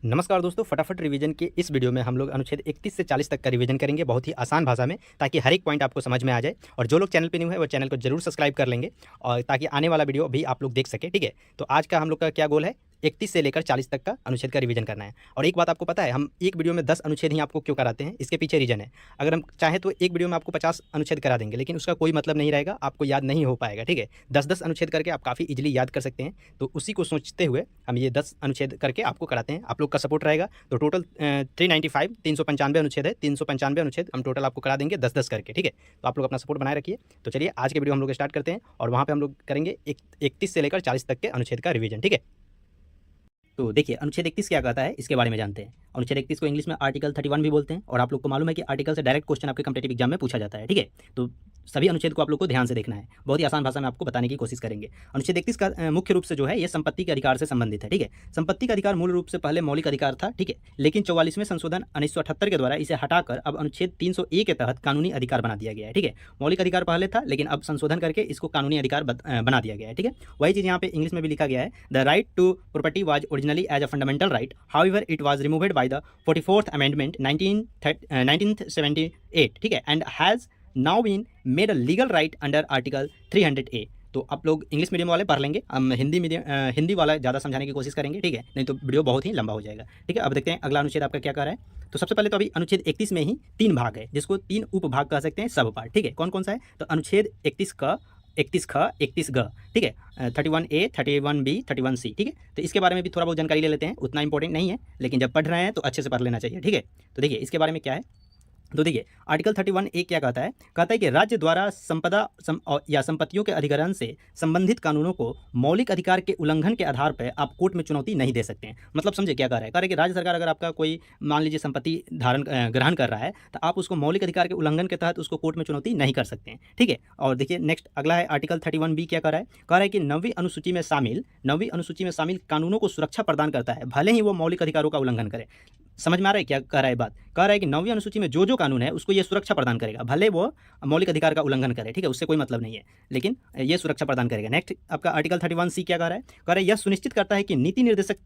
नमस्कार दोस्तों, फटाफट रिवीजन के इस वीडियो में हम लोग अनुच्छेद 31 से 40 तक का रिवीजन करेंगे बहुत ही आसान भाषा में, ताकि हर एक पॉइंट आपको समझ में आ जाए। और जो लोग चैनल पे न्यू है वो चैनल को जरूर सब्सक्राइब कर लेंगे, और ताकि आने वाला वीडियो भी आप लोग देख सके। ठीक है, तो आज का हम लोग का क्या गोल है, 31 से लेकर 40 तक का अनुच्छेद का रिवीजन करना है। और एक बात आपको पता है, हम एक वीडियो में 10 अनुच्छेद ही आपको क्यों कराते हैं, इसके पीछे रीजन है। अगर हम चाहें तो एक वीडियो में आपको 50 अनुच्छेद करा देंगे, लेकिन उसका कोई मतलब नहीं रहेगा, आपको याद नहीं हो पाएगा। ठीक है, 10-10 अनुच्छेद करके आप काफ़ी इजीली याद कर सकते हैं। तो उसी को सोचते हुए हम ये 10 अनुच्छेद करके आपको कराते हैं। आप लोग का सपोर्ट रहेगा तो टोटल 395 395 अनुच्छेद है। 395 अनुच्छेद हम टोटल आपको करा देंगे 10-10 करके। ठीक है, तो आप लोग अपना सपोर्ट बनाए रखिए। तो चलिए आज के वीडियो हम लोग स्टार्ट करते हैं, और वहाँ पे हम लोग करेंगे 31 से लेकर 40 तक के अनुच्छेद का रिवीजन। ठीक है, तो देखिए अनुच्छेद 31 क्या कहता है, इसके बारे में जानते हैं। अनुच्छेद 31 को इंग्लिश में आर्टिकल 31 भी बोलते हैं, और आप लोग को मालूम है कि आर्टिकल से डायरेक्ट क्वेश्चन आपके कॉम्पिटिटिव एग्जाम में पूछा जाता है। ठीक है, तो सभी अनुच्छेद को आप लोग को ध्यान से देखना है। बहुत ही आसान भाषा में आपको बताने की कोशिश करेंगे। अनुच्छेद 31 का मुख्य रूप से जो है ये संपत्ति के अधिकार से संबंधित है। ठीक है, संपत्ति का अधिकार मूल रूप से पहले मौलिक अधिकार था। ठीक है, लेकिन 44वें संशोधन 1978 के द्वारा इसे हटाकर अब अनुच्छेद 300A के तहत कानूनी अधिकार बना दिया गया है। ठीक है, मौलिक अधिकार पहले था, लेकिन अब संशोधन करके इसको कानूनी अधिकार बना दिया गया है। ठीक है, वही चीज़ यहाँ पे इंग्लिश में भी लिखा गया है, the right to property was originally as a fundamental right. However, it was removed by the 44th Amendment 1978, ठीक है, and has now been made a legal right under Article 300A। तो आप लोग इंग्लिश मीडियम वाले पढ़ लेंगे, हम हिंदी वाला ज़्यादा समझाने की कोशिश करेंगे। ठीक है, नहीं तो वीडियो बहुत ही लंबा हो जाएगा। ठीक है, अब देखते हैं अगला अनुच्छेद आपका क्या कह रहा है। तो सबसे पहले तो अभी अनुच्छेद 31 में ही 3 भाग है, जिसको 3 उपभाग कह सकते हैं, सब पार्ट। ठीक है, कौन कौन सा है, तो अनुच्छेद 31 का 31 ख 31 ग। ठीक है, 31A 31B 31C। ठीक है, तो इसके बारे में भी थोड़ा बहुत जानकारी ले लेते हैं, उतना इंपॉर्टेंट नहीं है, लेकिन जब पढ़ रहे हैं तो अच्छे से पढ़ लेना चाहिए। ठीक है, तो देखिए इसके बारे में क्या है। तो देखिए आर्टिकल 31A क्या कहता है कि राज्य द्वारा या संपत्तियों के अधिग्रहण से संबंधित कानूनों को मौलिक अधिकार के उल्लंघन के आधार पर आप कोर्ट में चुनौती नहीं दे सकते हैं। मतलब समझे क्या कह रहा है कि राज्य सरकार अगर आपका कोई मान लीजिए संपत्ति ग्रहण कर रहा है, तो आप उसको मौलिक अधिकार के उल्लंघन के तहत उसको कोर्ट में चुनौती नहीं कर सकते हैं। ठीक है, और देखिए नेक्स्ट अगला है आर्टिकल 31B क्या कह रहा है कि 9वीं अनुसूची में शामिल कानूनों को सुरक्षा प्रदान करता है, भले ही वो मौलिक अधिकारों का उल्लंघन करे। समझ में आ रहा है क्या कह रहा है बात, कह रहा है कि 9वीं अनुसूची में जो कानून है उसको ये सुरक्षा प्रदान करेगा, भले वो मौलिक अधिकार का उल्लंघन करे। ठीक है, उससे कोई मतलब नहीं है, लेकिन ये सुरक्षा प्रदान करेगा। नेक्स्ट आपका आर्टिकल 31C क्या कह रहा है यह सुनिश्चित करता है कि नीति निर्देशक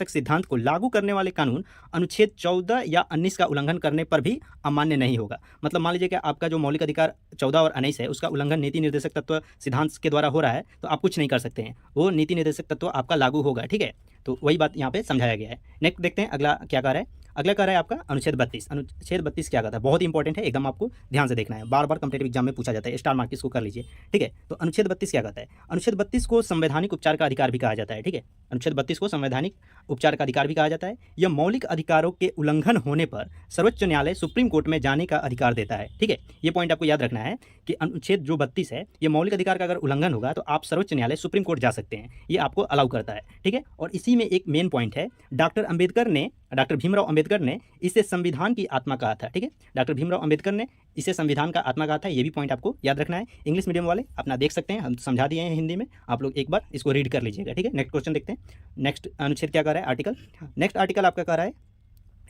सिद्धांत को लागू करने वाले कानून अनुच्छेद 14 या 19 का उल्लंघन करने पर भी अमान्य नहीं होगा। मतलब मान लीजिए कि आपका जो मौलिक अधिकार 14 और 19 है, उसका उल्लंघन नीति निर्देशक तत्व सिद्धांत के द्वारा हो रहा है, तो आप कुछ नहीं कर सकते हैं, वो नीति निर्देशक तत्व आपका लागू होगा। ठीक है, तो वही बात यहाँ पे समझाया गया है। नेक्स्ट देखते हैं अगला क्या कह रहा है। अगला कह रहा है आपका अनुच्छेद 32। अनुच्छेद 32 क्या कहता है, बहुत इंपॉर्टेंट है, एकदम आपको ध्यान से देखना है, बार बार कॉम्पिटिटिव एग्जाम में पूछा जाता है, स्टार मार्क इसको कर लीजिए। ठीक है, तो अनुच्छेद 32 क्या कहता है, अनुच्छेद 32 को संवैधानिक उपचार का अधिकार भी कहा जाता है। ठीक है, अनुच्छेद 32 को संवैधानिक उपचार का अधिकार भी कहा जाता है। यह मौलिक अधिकारों के उल्लंघन होने पर सर्वोच्च न्यायालय सुप्रीम कोर्ट में जाने का अधिकार देता है। ठीक है, ये पॉइंट आपको याद रखना है कि अनुच्छेद जो 32 है, ये मौलिक अधिकार का अगर उल्लंघन होगा तो आप सर्वोच्च न्यायालय सुप्रीम कोर्ट जा सकते हैं, ये आपको अलाउ करता है। ठीक है, और इसी में एक मेन पॉइंट है, डॉक्टर भीमराव अंबेडकर ने इसे संविधान की आत्मा कहा था। ठीक है, डॉक्टर भीमराव अंबेडकर ने इसे संविधान का आत्मा कहा था, ये भी पॉइंट आपको याद रखना है। इंग्लिश मीडियम वाले अपना देख सकते हैं, हम समझा दिए हैं हिंदी में, आप लोग एक बार इसको रीड कर लीजिएगा। ठीक है, नेक्स्ट क्वेश्चन देखते हैं। नेक्स्ट अनुच्छेद क्या कह रहा है आर्टिकल, नेक्स्ट आर्टिकल आपका कह रहा है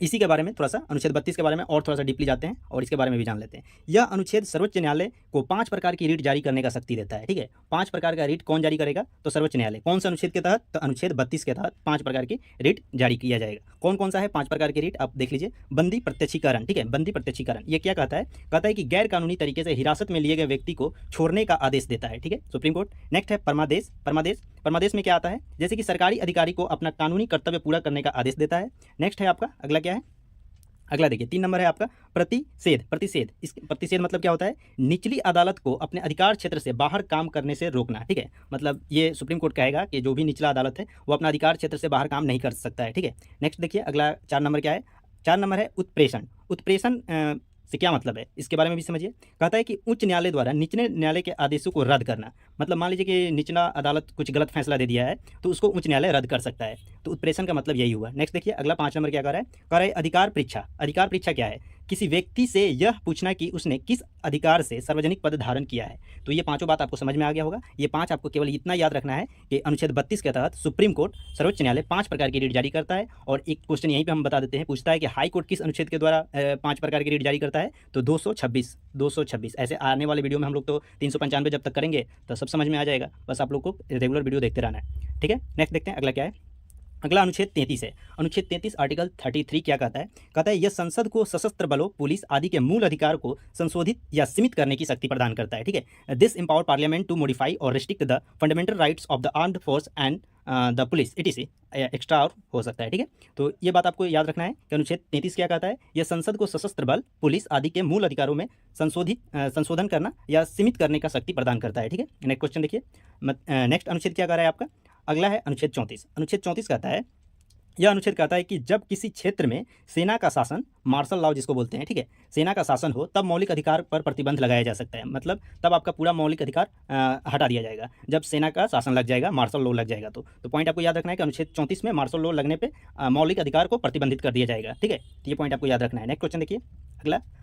इसी के बारे में थोड़ा सा, अनुच्छेद 32 के बारे में और थोड़ा सा डीपली जाते हैं और इसके बारे में भी जान लेते हैं। यह अनुच्छेद सर्वोच्च न्यायालय को 5 प्रकार की रीट जारी करने का शक्ति देता है। ठीक है, 5 प्रकार का रीट कौन जारी करेगा, तो सर्वोच्च न्यायालय। कौन सा अनुच्छेद के तहत, तो अनुच्छेद 32 के तहत 5 प्रकार की रीट जारी किया जाएगा। कौन कौन सा है 5 प्रकार की रीट, आप देख लीजिए। बंदी प्रत्यक्षीकरण। ठीक है, बंदी प्रत्यक्षीकरण ये क्या कहता है कि गैर कानूनी तरीके से हिरासत में लिए गए व्यक्ति को छोड़ने का आदेश देता है। ठीक है, सुप्रीम कोर्ट। नेक्स्ट है परमादेश में क्या आता है, जैसे कि सरकारी अधिकारी को अपना कानूनी कर्तव्य पूरा करने का आदेश देता है। नेक्स्ट है आपका अगला क्या है, अगला देखिए 3 नंबर है आपका प्रतिषेध। इस प्रतिषेध मतलब क्या होता है, निचली अदालत को अपने अधिकार क्षेत्र से बाहर काम करने से रोकना। ठीक है, मतलब ये सुप्रीम कोर्ट कहेगा कि जो भी निचला अदालत है वो अपना अधिकार क्षेत्र से बाहर काम नहीं कर सकता है। ठीक है, नेक्स्ट देखिए अगला 4 नंबर क्या है, 4 नंबर है उत्प्रेषण से क्या मतलब है, इसके बारे में भी समझिए। कहता है कि उच्च न्यायालय द्वारा निचले न्यायालय के आदेशों को रद्द करना। मतलब मान लीजिए कि निचला अदालत कुछ गलत फैसला दे दिया है, तो उसको उच्च न्यायालय रद्द कर सकता है, तो उत्प्रेषण का मतलब यही हुआ। नेक्स्ट देखिए अगला 5 नंबर क्या कह रहा है अधिकार परीक्षा क्या है, किसी व्यक्ति से यह पूछना कि उसने किस अधिकार से सार्वजनिक पद धारण किया है। तो ये 5 बात आपको समझ में आ गया होगा। ये 5 आपको केवल इतना याद रखना है कि अनुच्छेद 32 के तहत सुप्रीम कोर्ट सर्वोच्च न्यायालय 5 प्रकार की रीट जारी करता है। और एक क्वेश्चन यहीं पे हम बता देते हैं, पूछता है कि हाई कोर्ट किस अनुच्छेद के द्वारा 5 प्रकार की रीट जारी करता है, तो 226। ऐसे आने वाले वीडियो में हम लोग तो 395 जब तक करेंगे तो सब समझ में आ जाएगा, बस आप लोग को रेगुलर वीडियो देखते रहना है। ठीक है, नेक्स्ट देखते हैं अगला क्या है। अगला अनुच्छेद 33 है। अनुच्छेद 33 आर्टिकल 33 क्या कहता है? कहता है यह संसद को सशस्त्र बलों, पुलिस आदि के मूल अधिकार को संशोधित या सीमित करने की शक्ति प्रदान करता है। ठीक है, this empower parliament to modify और restrict the fundamental rights of the armed force and the police etc extra और हो सकता है। ठीक है, तो ये बात आपको याद रखना है कि अनुच्छेद 33 क्या कहता है? यह संसद को सशस्त्र बल, पुलिस आदि के मूल अधिकारों में संशोधन करना या सीमित करने का शक्ति प्रदान करता है। ठीक है, नेक्स्ट क्वेश्चन देखिए। नेक्स्ट अनुच्छेद क्या कह रहा है आपका? अगला है अनुच्छेद 34। अनुच्छेद 34 कहता है, यह अनुच्छेद कहता है कि जब किसी क्षेत्र में सेना का शासन, मार्शल लॉ जिसको बोलते हैं, ठीक है, सेना का शासन हो तब मौलिक अधिकार पर प्रतिबंध लगाया जा सकता है। मतलब तब आपका पूरा मौलिक अधिकार हटा दिया जाएगा जब सेना का शासन लग जाएगा, मार्शल लॉ लग जाएगा। तो पॉइंट आपको याद रखना है कि अनुच्छेद 34 में मार्शल लॉ लगने पे मौलिक अधिकार को प्रतिबंधित कर दिया जाएगा। ठीक है, तो ये पॉइंट आपको याद रखना है। नेक्स्ट क्वेश्चन देखिए।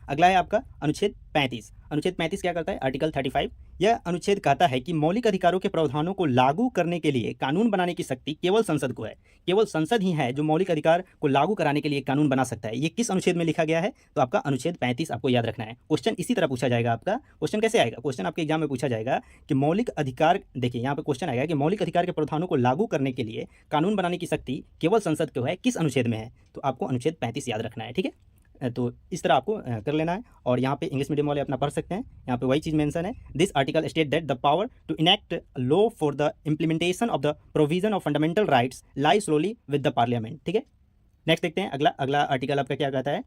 अगला है आपका अनुच्छेद 35। अनुच्छेद 35 क्या करता है? आर्टिकल 35। यह अनुच्छेद कहता है कि मौलिक अधिकारों के प्रावधानों को लागू करने के लिए कानून बनाने की शक्ति केवल संसद को है। केवल संसद ही है जो मौलिक अधिकार को लागू कराने के लिए कानून बना सकता है। ये किस अनुच्छेद में लिखा गया है? तो आपका अनुच्छेद 35 आपको याद रखना है। क्वेश्चन इसी तरह पूछा जाएगा आपका। क्वेश्चन कैसे आएगा? क्वेश्चन आपके एग्जाम में पूछा जाएगा कि मौलिक अधिकार, देखिए यहाँ पे क्वेश्चन आएगा कि मौलिक अधिकार के प्रावधानों को लागू करने के लिए कानून बनाने की शक्ति केवल संसद को है, किस अनुच्छेद में है? तो आपको अनुच्छेद 35 याद रखना है। ठीक है, तो इस तरह आपको कर लेना है। और यहाँ पे इंग्लिश मीडियम वाले अपना पढ़ सकते हैं, यहाँ पे वही चीज़ मेंशन है। This article state that the power to enact law for the implementation of the provision of fundamental rights lie solely with the parliament. ठीक है, नेक्स्ट देखते हैं। अगला आर्टिकल आपका क्या कहता है?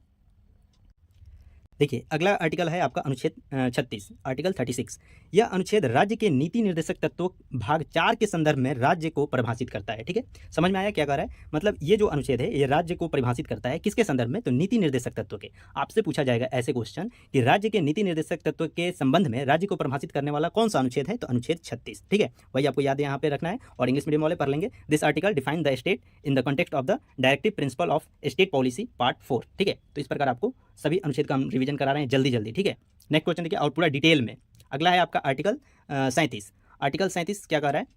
देखिए, अगला आर्टिकल है आपका अनुच्छेद 36, आर्टिकल 36। यह अनुच्छेद राज्य के नीति निर्देशक तत्वों भाग 4 के संदर्भ में राज्य को परिभाषित करता है। ठीक है, समझ में आया क्या कह रहा है? मतलब ये जो अनुच्छेद है ये राज्य को परिभाषित करता है, किसके संदर्भ में? तो नीति निर्देशक तत्व के। आपसे पूछा जाएगा ऐसे क्वेश्चन कि राज्य के नीति निर्देशक तत्व के संबंध में राज्य को परिभाषित करने वाला कौन सा अनुच्छेद है? तो अनुच्छेद 36। ठीक है, वही आपको याद यहाँ पे रखना है और इंग्लिश मीडियम वाले पढ़ लेंगे। This article define the state in the context of the directive principle of state policy part 4। ठीक है, तो इस प्रकार आपको सभी अनुच्छेद का हम रिवीजन करा रहे हैं जल्दी। ठीक है, नेक्स्ट क्वेश्चन देखिए और पूरा डिटेल में। अगला है आपका आर्टिकल 37। आर्टिकल 37 क्या कह रहा है?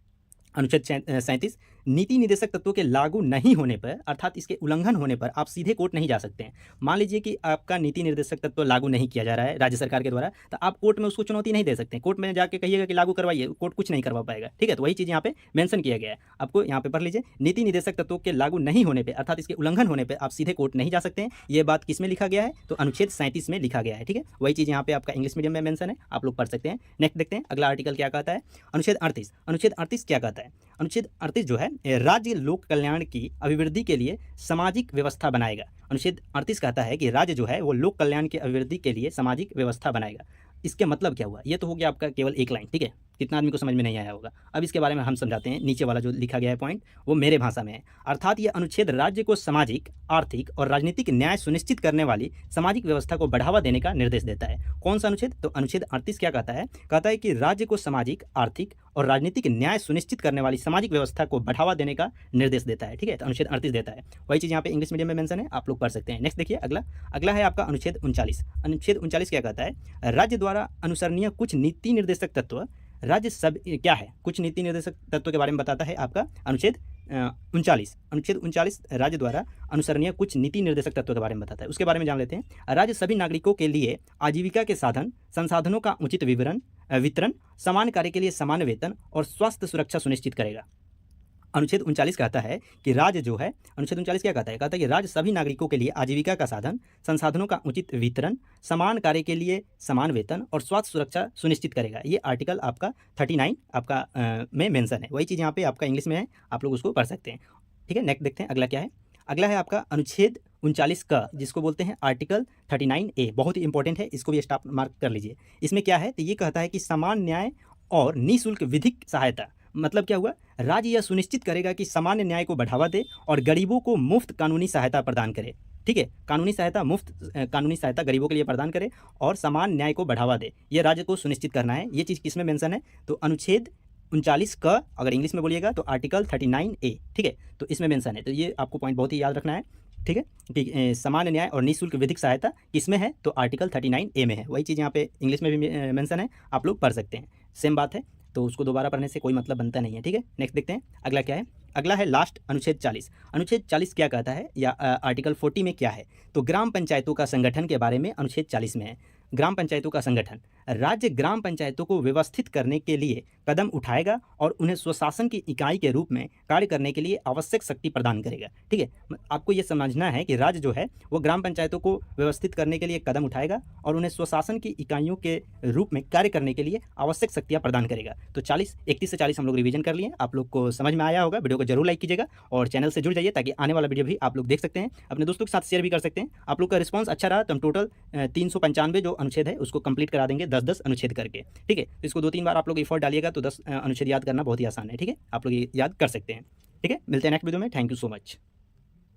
अनुच्छेद 37, नीति निर्देशक तत्वों के लागू नहीं होने पर अर्थात इसके उल्लंघन होने पर आप सीधे कोर्ट नहीं जा सकते हैं। मान लीजिए कि आपका नीति निर्देशक तत्व लागू नहीं किया जा रहा है राज्य सरकार के द्वारा, तो आप कोर्ट में उसको चुनौती नहीं दे सकते। कोर्ट में जाके कहिएगा कि लागू करवाइए, कोर्ट कुछ नहीं करवा पाएगा। ठीक है, तो वही चीज़ यहाँ पे मेंशन किया गया है। आपको यहाँ पे पढ़ लीजिए, नीति निर्देशक तत्वों के लागू नहीं होने पर अर्थात इसके उल्लंघन होने पर आप सीधे कोर्ट नहीं जा सकते हैं। ये बात किस में लिखा गया है? तो अनुच्छेद 37 में लिखा गया है। ठीक है, वही चीज़ यहाँ पे आपका इंग्लिश मीडियम में मेंशन है, आप लोग पढ़ सकते हैं। नेक्स्ट देखते हैं अगला आर्टिकल क्या कहता है? अनुच्छेद 38। अनुच्छेद 38 क्या कहता है? अनुच्छेद 38 जो है राज्य लोक कल्याण की अभिवृद्धि के लिए सामाजिक व्यवस्था बनाएगा। अनुच्छेद 38 कहता है कि राज्य जो है वो लोक कल्याण की अभिवृद्धि के लिए सामाजिक व्यवस्था बनाएगा। इसके मतलब क्या हुआ? ये तो हो गया आपका केवल एक लाइन। ठीक है, कितना आदमी को समझ में नहीं आया होगा। अब इसके बारे में हम समझाते हैं। नीचे वाला जो लिखा गया है पॉइंट वो मेरे भाषा में है। अर्थात ये अनुच्छेद राज्य को सामाजिक, आर्थिक और राजनीतिक न्याय सुनिश्चित करने वाली सामाजिक व्यवस्था को बढ़ावा देने का निर्देश देता है। कौन सा अनुच्छेद? तो अनुच्छेद 38 क्या कहता है? कहता है कि राज्य को सामाजिक, आर्थिक और राजनीतिक न्याय सुनिश्चित करने वाली सामाजिक व्यवस्था को बढ़ावा देने का निर्देश देता है। ठीक है, तो अनुच्छेद 38 देता है। वही चीज़ यहाँ पे इंग्लिश मीडियम में मेंशन है, आप लोग पढ़ सकते हैं। नेक्स्ट देखिए अगला है आपका अनुच्छेद 39। अनुच्छेद 39 क्या कहता है? राज्य द्वारा अनुसरणीय कुछ नीति निर्देशक तत्व राज्य सब क्या है? कुछ नीति निर्देशक तत्व के बारे में बताता है आपका अनुच्छेद 39। अनुच्छेद 39 राज्य द्वारा अनुसरणीय कुछ नीति निर्देशक तत्व के बारे में बताता है। उसके बारे में जान लेते हैं। राज्य सभी नागरिकों के लिए आजीविका के साधन, संसाधनों का उचित वितरण, समान कार्य के लिए समान वेतन और स्वास्थ्य सुरक्षा सुनिश्चित करेगा। अनुच्छेद 39 कहता है कि राज्य जो है, अनुच्छेद 39 क्या कहता है? कहता है कि राज्य सभी नागरिकों के लिए आजीविका का साधन, संसाधनों का उचित वितरण, समान कार्य के लिए समान वेतन और स्वास्थ्य सुरक्षा सुनिश्चित करेगा। ये आर्टिकल आपका 39 आपका में मेंशन है। वही चीज़ यहाँ पे आपका इंग्लिश में है, आप लोग उसको पढ़ सकते हैं। ठीक है, नेक्स्ट देखते हैं अगला क्या है। अगला है आपका अनुच्छेद 39 का, जिसको बोलते हैं आर्टिकल 39A। बहुत ही इंपॉर्टेंट है, इसको भी स्टॉप मार्क कर लीजिए। इसमें क्या है? तो ये कहता है कि समान न्याय और निःशुल्क विधिक सहायता। मतलब क्या हुआ? राज्य यह सुनिश्चित करेगा कि सामान्य न्याय को बढ़ावा दे और गरीबों को मुफ्त कानूनी सहायता प्रदान करे। ठीक है, मुफ्त कानूनी सहायता गरीबों के लिए प्रदान करे और समान न्याय को बढ़ावा दे, ये राज्य को सुनिश्चित करना है। ये चीज़ किस में मेंशन है? तो अनुच्छेद 39 का अगर इंग्लिश में बोलिएगा तो आर्टिकल 39A। ठीक है, तो इसमें मेंशन है। तो ये आपको पॉइंट बहुत ही याद रखना है। ठीक है, कि सामान्य न्याय और निःशुल्क विधिक सहायता किसमें है? तो आर्टिकल 39A में है। वही चीज़ यहाँ पे इंग्लिश में भी मेंशन है, आप लोग पढ़ सकते हैं। सेम बात है, तो उसको दोबारा पढ़ने से कोई मतलब बनता नहीं है। ठीक है, नेक्स्ट देखते हैं अगला क्या है। अगला है लास्ट अनुच्छेद 40। अनुच्छेद 40 क्या कहता है या आर्टिकल 40 में क्या है? तो ग्राम पंचायतों का संगठन के बारे में अनुच्छेद 40 में है। ग्राम पंचायतों का संगठन राज्य ग्राम पंचायतों को व्यवस्थित करने के लिए कदम उठाएगा और उन्हें स्वशासन की इकाई के रूप में कार्य करने के लिए आवश्यक शक्ति प्रदान करेगा। ठीक है, आपको ये समझना है कि राज्य जो है वो ग्राम पंचायतों को व्यवस्थित करने के लिए कदम उठाएगा और उन्हें स्वशासन की इकाइयों के रूप में कार्य करने के लिए आवश्यक शक्तियाँ प्रदान करेगा। तो 31 से 40 हम लोग रिवीजन कर लिए। आप लोग को समझ में आया होगा। वीडियो को जरूर लाइक कीजिएगा और चैनल से जुड़ जाइए ताकि आने वाला वीडियो भी आप लोग देख सकते हैं। अपने दोस्तों के साथ शेयर भी कर सकते हैं। आप लोग का रिस्पॉन्स अच्छा रहा तो हम टोटल 395 जो अनुच्छेद है उसको कंप्लीट करा देंगे 10-10 अनुच्छेद करके। ठीक है, तो इसको 2-3 बार आप लोग एफर्ट डालिएगा तो 10 अनुच्छेद याद करना बहुत ही आसान है। ठीक है, आप लोग ये याद कर सकते हैं। ठीक है, मिलते हैं नेक्स्ट वीडियो में। Thank you so much.